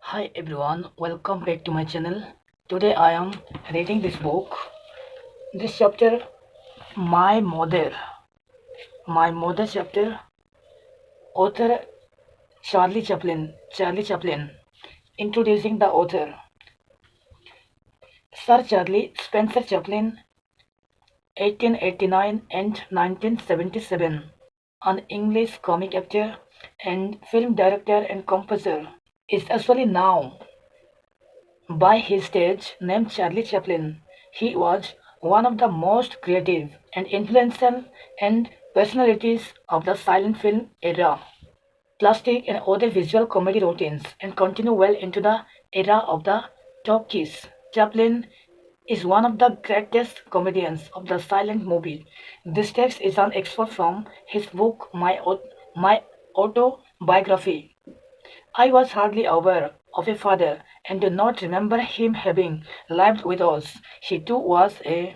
Hi everyone, welcome back to my channel. Today I am reading this book. This chapter, My Mother. My Mother chapter, author Charlie Chaplin. Introducing the author. Sir Charlie Spencer Chaplin, 1889 and 1977. An English comic actor and film director and composer. Is actually now by his stage name Charlie Chaplin. He was one of the most creative and influential and personalities of the silent film era. Plastic and other visual comedy routines and continue well into the era of the talkies. Chaplin is one of the greatest comedians of the silent movie. This text is an excerpt from his book My Autobiography. I was hardly aware of a father and do not remember him having lived with us. He too was a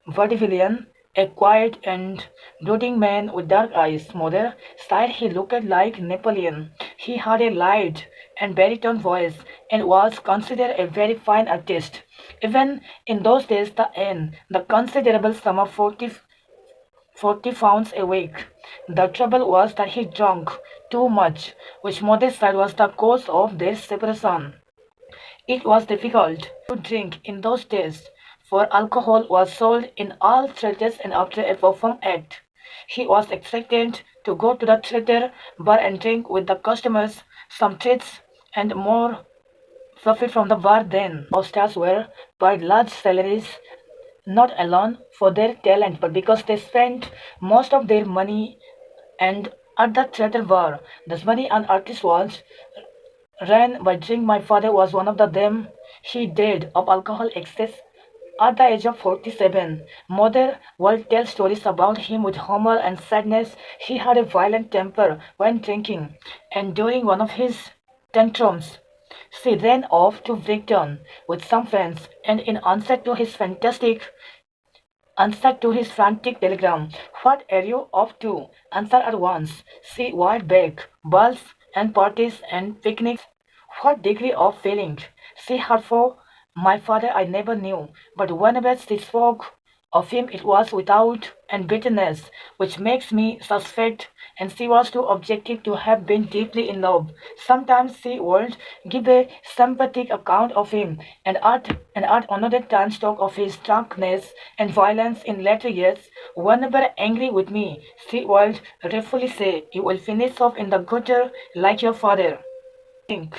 vaudevillian, a quiet and brooding man with dark eyes. Mother sighed he looked like Napoleon. He had a light and baritone voice and was considered a very fine artist. Even in those days, the considerable sum of 40 pounds a week. The trouble was that he drank too much, which mother said was the cause of their separation. It was difficult to drink in those days, for alcohol was sold in all theatres and after a performed act. He was expected to go to the theatre bar and drink with the customers, some treats, and more profit from the bar then. Our stars were paid large salaries not alone for their talent but because they spent most of their money and at the theater bar. This money an artist was ran by drink. My father was one of them. He died of alcohol excess at the age of 47. Mother will tell stories about him with humor and sadness. He had a violent temper when drinking, and during one of his tantrums, she ran off to Brighton with some friends, and in answer to his frantic telegram, "What are you off to?" Answer at once. She wired back, balls and parties and picnics. What degree of feeling she had for my father I never knew, but whenever she spoke of him it was without and bitterness, which makes me suspect, and she was too objective to have been deeply in love. Sometimes she would give a sympathetic account of him, and at another time talk of his drunkenness and violence in later years. Whenever angry with me, she would regretfully say, "You will finish off in the gutter like your father." Think.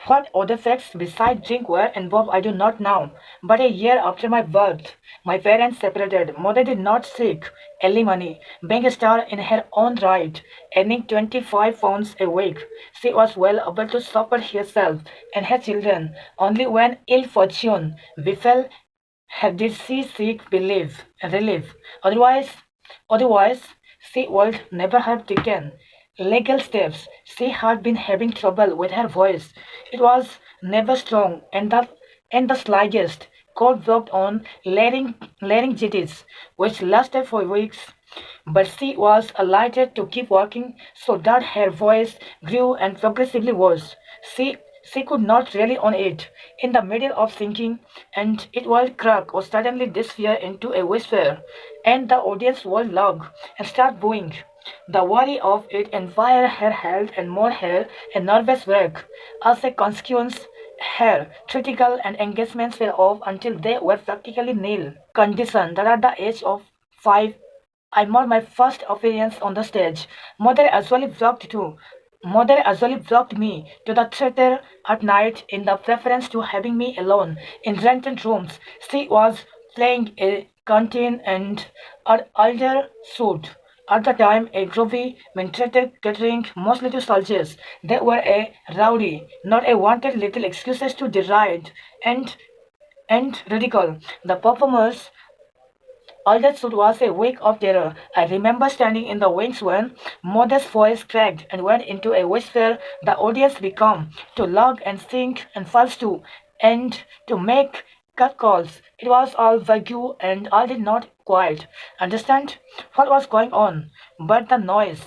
What other facts besides drink were involved I do not know, but a year after my birth, my parents separated. Mother did not seek alimony, being a star in her own right, earning 25 pounds a week. She was well able to support herself and her children. Only when ill fortune befell her did she seek relief. Otherwise, she would never have taken legal steps. She had been having trouble with her voice. It was never strong, and the slightest cold worked on laryngitis, which lasted for weeks. But she was alighted to keep working so that her voice grew and progressively worse. She could not rely on it. In the middle of singing, and it would crack or suddenly disappear into a whisper, and the audience would laugh and start booing. The worry of it environed her health and more her a nervous wreck. As a consequence, her theatrical and engagements fell off until they were practically nil. Condition that at the age of 5, I made my first appearance on the stage. Mother usually blocked too. Mother usually blocked me to the theater at night in the preference to having me alone in rented rooms. She was playing a canteen and an elder suit. At the time, a groovy, theater catering mostly to soldiers. They were a rowdy, not a wanted little excuses to deride and ridicule. The performers all that stood was a wake of terror. I remember standing in the wings when Mother's voice cracked and went into a whisper. The audience began to laugh and sing and false too, and to make cut calls. It was all vague, and I did not quite understand what was going on, but the noise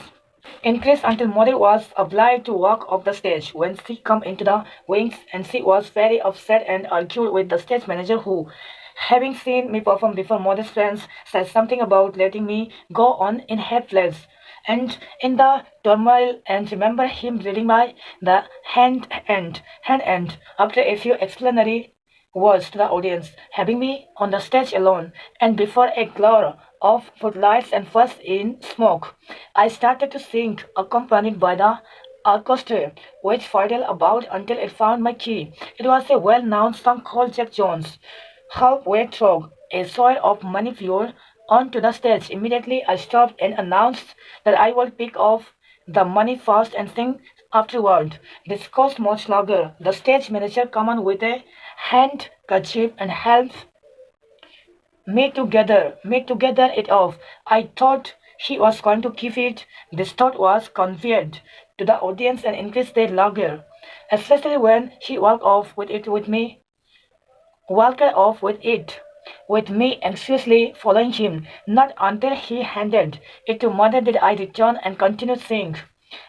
increased until mother was obliged to walk off the stage when she come into the wings, and she was very upset and argued with the stage manager who, having seen me perform before mother's friends, said something about letting me go on in helpless. And in the turmoil, and remember him reading my the hand end after a few explanatory was to the audience, having me on the stage alone, and before a glare of footlights and first in smoke. I started to sing, accompanied by the orchestra, which fiddled about until it found my key. It was a well-known song called Jack Jones. Halfway through, a soil of money flew onto the stage. Immediately, I stopped and announced that I would pick off the money first and sing afterward. This cost much longer. The stage manager came on with a handkerchief and helped me to gather it off. I thought he was going to keep it. This thought was conveyed to the audience and increased their laughter, especially when he walked off with me anxiously following him. Not until he handed it to mother did I return and continue singing.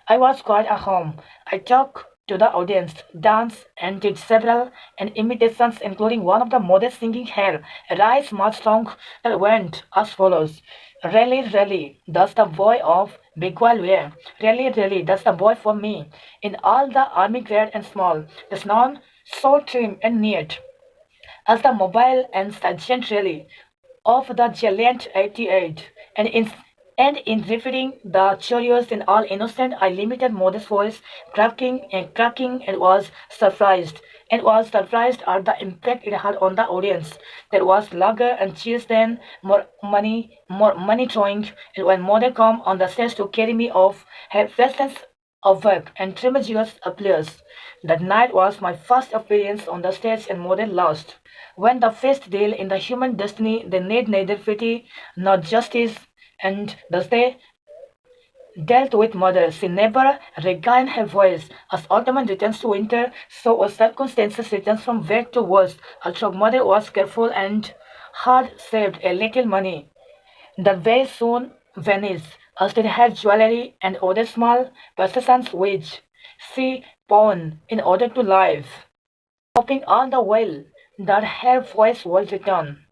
I was quite at home. I talked to the audience, danced, and did several imitations, including one of the modest singing hair, a rice march song that went as follows. Really, really, that's the boy of Big Wild Way. Really, really, that's the boy for me. In all the army great and small, there's none so trim and neat as the mobile and sergeant rally of the Giant 88, and in repeating the chorus in all innocent, I limited modest voice, cracking, and was surprised at the impact it had on the audience. There was lager and cheers then, more money throwing, and when mother came on the stage to carry me off, her presence of work and tremendous applause. That night was my first appearance on the stage and more than last. When the first deal in the human destiny, they need neither pity nor justice, and thus they dealt with mother. She never regained her voice. As autumn returns to winter, so as circumstances returns from bad to worse. Also, mother was careful and had saved a little money. The way soon vanished, as did her jewelry and other small possessions which she pawned in order to live, hoping all the while that her voice would return.